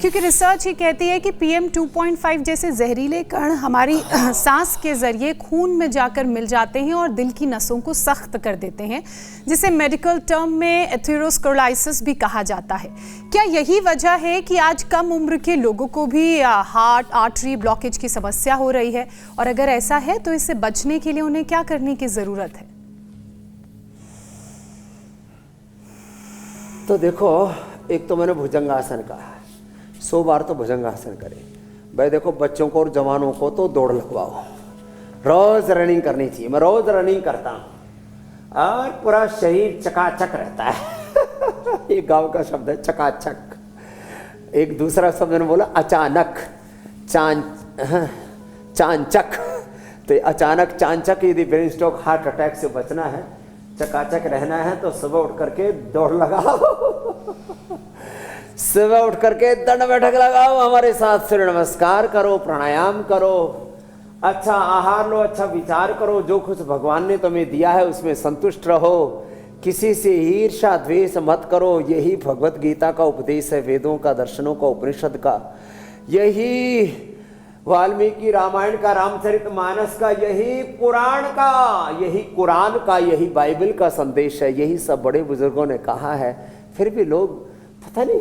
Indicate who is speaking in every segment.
Speaker 1: क्योंकि रिसर्च ये कहती है कि PM 2.5 जैसे जहरीले कण हमारी सांस के जरिए खून में जाकर मिल जाते हैं और दिल की नसों को सख्त कर देते हैं, जिसे मेडिकल टर्म में एथेरोस्क्लेरोसिस भी कहा जाता है। क्या यही वजह है कि आज कम उम्र के लोगों को भी हार्ट आर्टरी ब्लॉकेज की समस्या हो रही है? और अगर ऐसा है तो इससे बचने के लिए उन्हें क्या करने की ज़रूरत है?
Speaker 2: तो देखो, एक तो मैंने भुजंगासन कहा, 100 बार तो भुजंगासन करें भाई। देखो, बच्चों को और जवानों को तो दौड़ लगवाओ, रोज रनिंग करनी चाहिए। मैं रोज रनिंग करता हूँ और पूरा शरीर चकाचक रहता है। ये गांव का शब्द है, चकाचक। एक दूसरा शब्द मैंने बोला अचानक, चांचक। तो अचानक चांचक, यदि ब्रेन स्ट्रोक हार्ट अटैक से बचना है, चकाचक रहना है, तो सुबह उठ करके दौड़ लगाओ, सुबह उठ करके दंड बैठक लगाओ, हमारे साथ सूर्य नमस्कार करो, प्राणायाम करो, अच्छा आहार लो, अच्छा विचार करो, जो कुछ भगवान ने तुम्हें दिया है उसमें संतुष्ट रहो, किसी से ईर्ष्या द्वेष मत करो। यही भगवत गीता का उपदेश है, वेदों का, दर्शनों का, उपनिषद का, यही वाल्मीकि रामायण का, रामचरितमानस का, यही पुराण का, यही कुरान का, यही बाइबल का संदेश है। यही सब बड़े बुजुर्गों ने कहा है। फिर भी लोग पता नहीं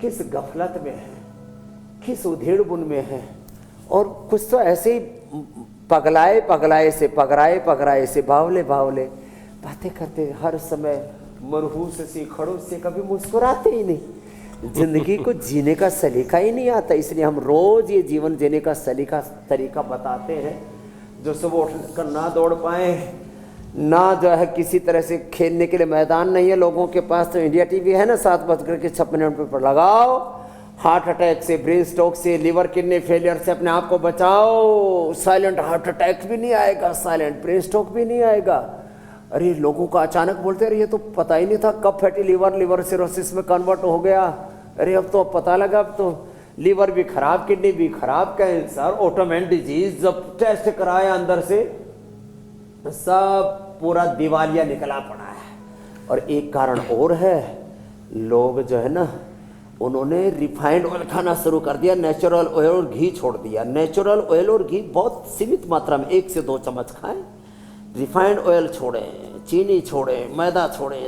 Speaker 2: किस गफलत में है, किस उधेड़ बुन में है, और कुछ तो ऐसे ही पगलाए पगलाए से बावले बातें करते, हर समय मरहूस सी खड़ूस से, कभी मुस्कुराते ही नहीं। जिंदगी को जीने का सलीका ही नहीं आता। इसलिए हम रोज ये जीवन जीने का तरीका बताते हैं। जो सुबह उठकर ना दौड़ पाए, ना जो है किसी तरह से खेलने के लिए मैदान नहीं है लोगों के पास, तो इंडिया टीवी है ना, 7:56 पर लगाओ। हार्ट अटैक से, ब्रेन स्ट्रोक से, लिवर किडनी फेलियर से अपने आप को बचाओ। साइलेंट हार्ट अटैक भी नहीं आएगा, साइलेंट ब्रेन स्ट्रोक भी नहीं आएगा। अरे लोगों का अचानक बोलते अरे ये तो पता ही नहीं था कब फैटी लिवर सिरोसिस में कन्वर्ट हो गया। अरे अब तो पता लगा, अब तो लीवर भी खराब, किडनी भी खराब, कैंसर, ऑटोमेन डिजीज। जब टेस्ट कराया अंदर से सब पूरा दिवालिया निकला पड़ा है। और एक कारण और है, लोग जो है ना, उन्होंने रिफाइंड ऑयल खाना शुरू कर दिया, नेचुरल ऑयल और घी छोड़ दिया। नेचुरल ऑयल और घी बहुत सीमित मात्रा में, 1 से 2 चम्मच खाएं। रिफाइंड ऑयल छोड़ें, चीनी छोड़ें, मैदा छोड़ें,